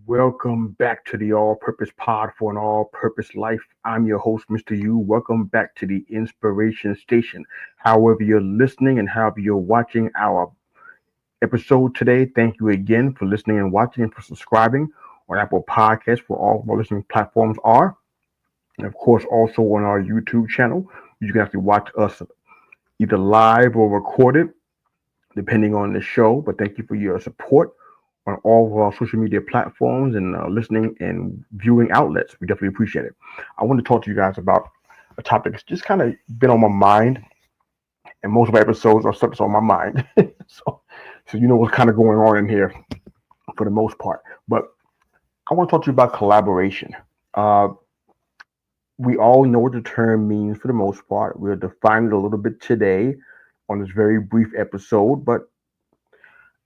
Welcome back to the All Purpose Pod for an All Purpose Life. I'm your host, Mr. U. Welcome back to the Inspiration Station. However, you're listening and however you're watching our episode today, thank you again for listening and watching and for subscribing on Apple Podcasts, where all of our listening platforms are. And of course, also on our YouTube channel. You can actually watch us either live or recorded, depending on the show. But thank you for your support on all of our social media platforms and listening and viewing outlets. We definitely appreciate it. I want to talk to you guys about a topic that's just kind of been on my mind, and most of my episodes are subjects on my mind. so you know what's kind of going on in here for the most part. But I want to talk to you about collaboration. Uh, we all know what the term means for the most part. We'll define it a little bit today on this very brief episode, but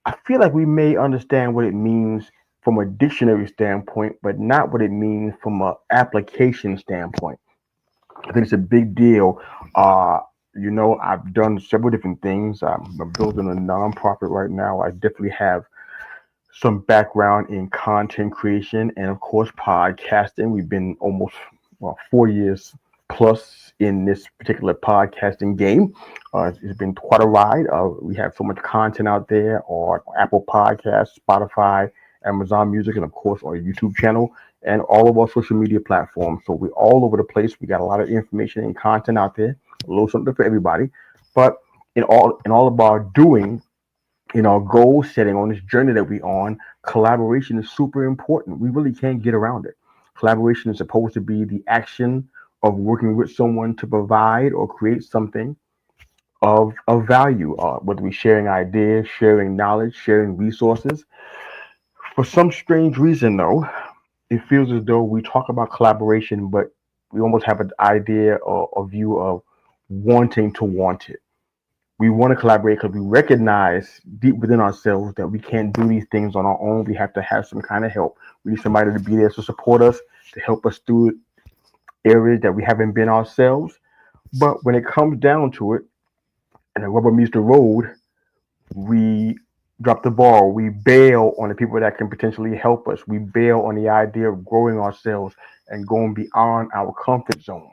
I feel like we may understand what it means from a dictionary standpoint, but not what it means from an application standpoint. I think it's a big deal. I've done several different things. I'm building a nonprofit right now. I definitely have some background in content creation and, of course, podcasting. We've been almost 4 years plus in this particular podcasting game. It's been quite a ride. We have so much content out there on Apple Podcasts, Spotify, Amazon Music, and of course our YouTube channel and all of our social media platforms. So we're all over the place. We got a lot of information and content out there, a little something for everybody. But in all of our doing, in our goal setting on this journey that we're on, collaboration is super important. We really can't get around it. Collaboration is supposed to be the action of working with someone to provide or create something of value, whether we're sharing ideas, sharing knowledge, sharing resources. For some strange reason, though, it feels as though we talk about collaboration, but we almost have an idea or a view of wanting to want it. We want to collaborate because we recognize deep within ourselves that we can't do these things on our own. We have to have some kind of help. We need somebody to be there to support us, to help us through areas that we haven't been ourselves. But when it comes down to it, and the rubber meets the road, we drop the ball. We bail on the people that can potentially help us. We bail on the idea of growing ourselves and going beyond our comfort zone.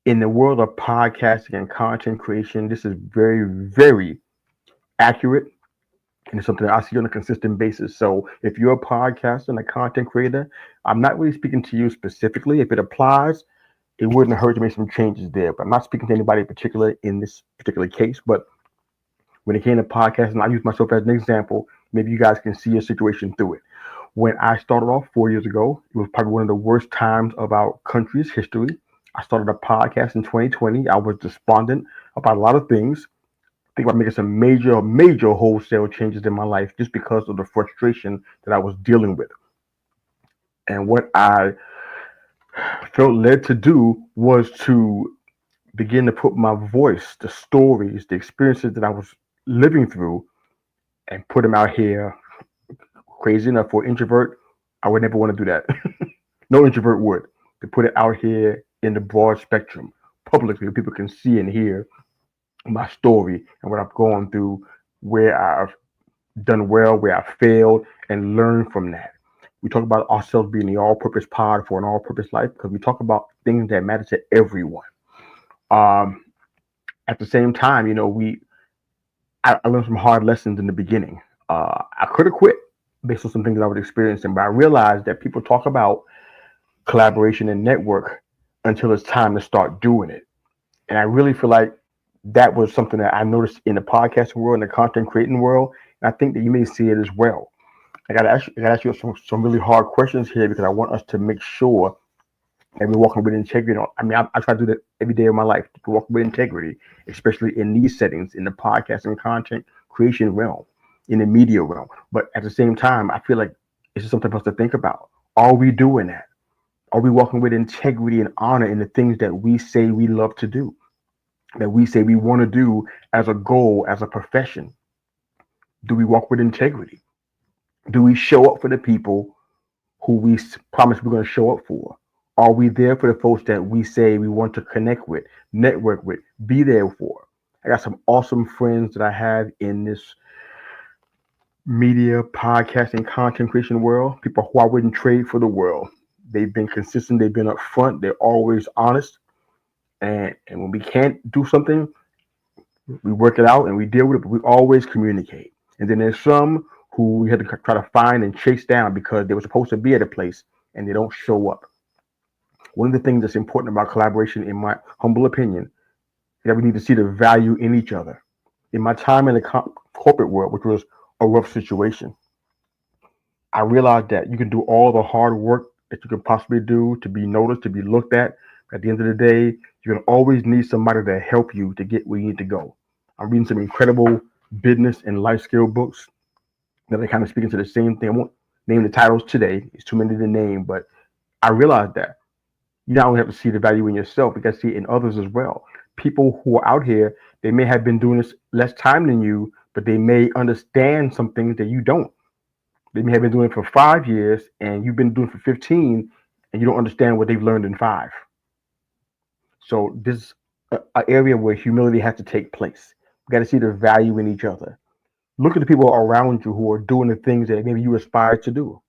In the world of podcasting and content creation, this is very, very accurate. And it's something that I see on a consistent basis. So if you're a podcaster and a content creator, I'm not really speaking to you specifically. If it applies, it wouldn't hurt to make some changes there. But I'm not speaking to anybody in particular in this particular case. But when it came to podcasting, I use myself as an example. Maybe you guys can see your situation through it. When I started off 4 years ago, it was probably one of the worst times of our country's history. I started a podcast in 2020. I was despondent about a lot of things. Think about making some major wholesale changes in my life just because of the frustration that I was dealing with. And what I felt led to do was to begin to put my voice, the stories, the experiences that I was living through, and put them out here. Crazy enough, for an introvert, I would never want to do that. No introvert would. To put it out here in the broad spectrum, publicly, where people can see and hear my story and what I've gone through, where I've done well, where I've failed, and learn from that. We talk about ourselves being the all-purpose pod for an all-purpose life because we talk about things that matter to everyone. At the same time, I learned some hard lessons in the beginning. I could have quit based on some things that I was experiencing, but I realized that people talk about collaboration and network until it's time to start doing it. And I really feel like that was something that I noticed in the podcasting world and the content creating world. And I think that you may see it as well. I got to ask you some really hard questions here because I want us to make sure that we're walking with integrity. I try to do that every day of my life, to walk with integrity, especially in these settings, in the podcast and content creation realm, in the media realm. But at the same time, I feel like it's just something for us to think about. Are we doing that? Are we walking with integrity and honor in the things that we say we love to do, that we say we want to do as a goal, as a profession? Do we walk with integrity? Do we show up for the people who we promise we're going to show up for? Are we there for the folks that we say we want to connect with, network with, be there for? I got some awesome friends that I have in this media, podcasting, content creation world, people who I wouldn't trade for the world. They've been consistent, they've been upfront, they're always honest. And when we can't do something, we work it out and we deal with it, but we always communicate. And then there's some who we had to try to find and chase down because they were supposed to be at a place and they don't show up. One of the things that's important about collaboration, in my humble opinion, is that we need to see the value in each other. In my time in the corporate world, which was a rough situation, I realized that you can do all the hard work that you can possibly do to be noticed, to be looked at. At the end of the day, you're going to always need somebody to help you to get where you need to go. I'm reading some incredible business and life skill books that are kind of speaking to the same thing. I won't name the titles today, it's too many to name, but I realized that you not only have to see the value in yourself, you got to see it in others as well. People who are out here, they may have been doing this less time than you, but they may understand some things that you don't. They may have been doing it for 5 years and you've been doing it for 15 and you don't understand what they've learned in 5. So this is an area where humility has to take place. We got to see the value in each other. Look at the people around you who are doing the things that maybe you aspire to do.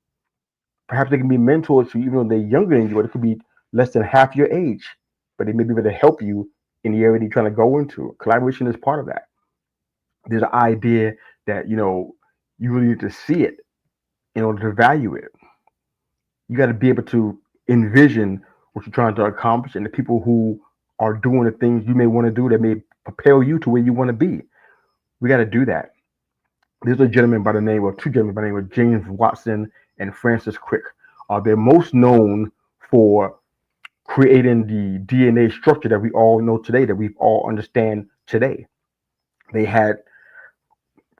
Perhaps they can be mentors to you, even though they're younger than you, or they could be less than half your age, but they may be able to help you in the area that you're trying to go into. Collaboration is part of that. There's an idea that, you really need to see it in order to value it. You got to be able to envision what you're trying to accomplish and the people who are doing the things you may want to do that may propel you to where you want to be. We got to do that. There's two gentlemen by the name of James Watson and Francis Crick. They're most known for creating the DNA structure that we all know today, that we all understand today. They had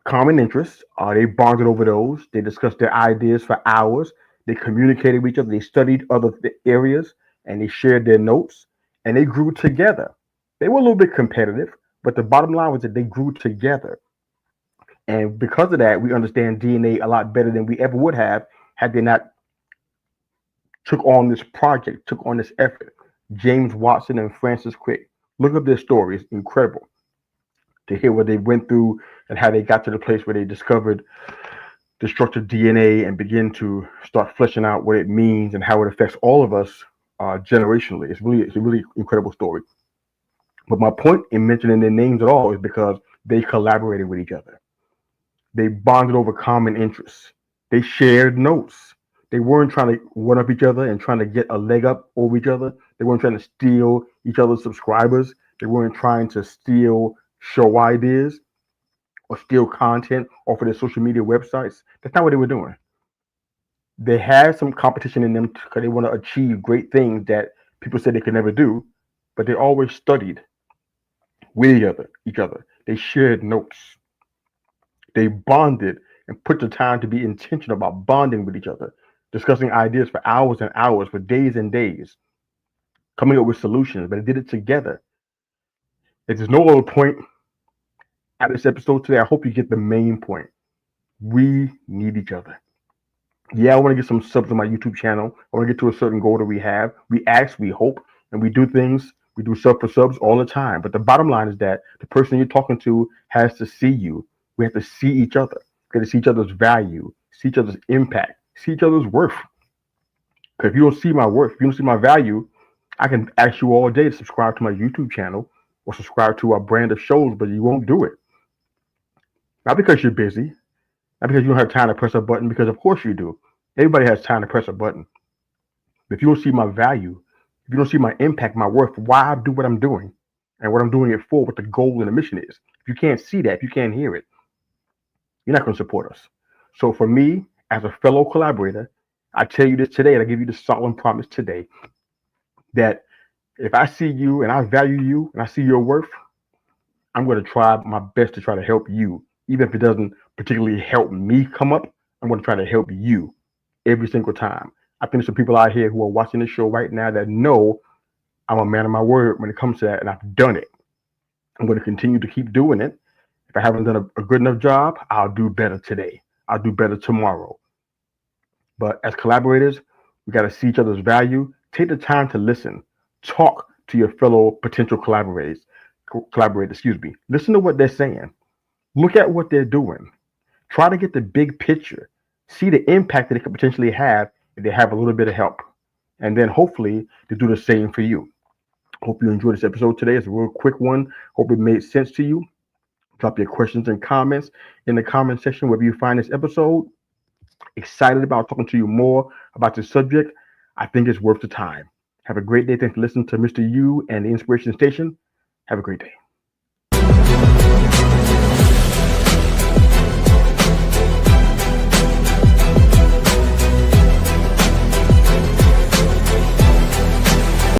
common interests. They bonded over those. They discussed their ideas for hours. They communicated with each other. They studied other areas and they shared their notes and they grew together. They were a little bit competitive, but the bottom line was that they grew together. And because of that, we understand DNA a lot better than we ever would have had they not took on this project, took on this effort. James Watson and Francis Crick. Look up their story. It's incredible to hear what they went through and how they got to the place where they discovered the structure of DNA and begin to start fleshing out what it means and how it affects all of us generationally. It's a really incredible story. But my point in mentioning their names at all is because they collaborated with each other. They bonded over common interests. They shared notes. They weren't trying to one up each other and trying to get a leg up over each other. They weren't trying to steal each other's subscribers. They weren't trying to steal show ideas or steal content off of their social media websites. That's not what they were doing. They had some competition in them because they want to achieve great things that people said they could never do, but they always studied with each other. They shared notes. They bonded and put the time to be intentional about bonding with each other, discussing ideas for hours and hours, for days and days, coming up with solutions, but they did it together. If there's no other point at this episode today, I hope you get the main point. We need each other. Yeah, I want to get some subs on my YouTube channel. I want to get to a certain goal that we have. We ask, we hope, and we do things. We do sub for subs all the time. But the bottom line is that the person you're talking to has to see you. We have to see each other. We have to see each other's value, see each other's impact, see each other's worth. Because if you don't see my worth, if you don't see my value, I can ask you all day to subscribe to my YouTube channel or subscribe to our brand of shows, but you won't do it. Not because you're busy, not because you don't have time to press a button, because of course you do. Everybody has time to press a button. But if you don't see my value, if you don't see my impact, my worth, why I do what I'm doing and what I'm doing it for, what the goal and the mission is. If you can't see that, if you can't hear it, you're not going to support us. So for me, as a fellow collaborator, I tell you this today, and I give you this solemn promise today, that if I see you and I value you and I see your worth, I'm going to try my best to try to help you. Even if it doesn't particularly help me come up, I'm going to try to help you every single time. I think there's some people out here who are watching this show right now that know I'm a man of my word when it comes to that, and I've done it. I'm going to continue to keep doing it. If I haven't done a good enough job, I'll do better today. I'll do better tomorrow. But as collaborators, we got to see each other's value. Take the time to listen. Talk to your fellow potential collaborators. Listen to what they're saying. Look at what they're doing. Try to get the big picture. See the impact that it could potentially have if they have a little bit of help. And then hopefully to do the same for you. Hope you enjoyed this episode today. It's a real quick one. Hope it made sense to you. Drop your questions and comments in the comment section wherever you find this episode. Excited about talking to you more about this subject. I think it's worth the time. Have a great day. Thanks for listening to Mr. U and the Inspiration Station. Have a great day.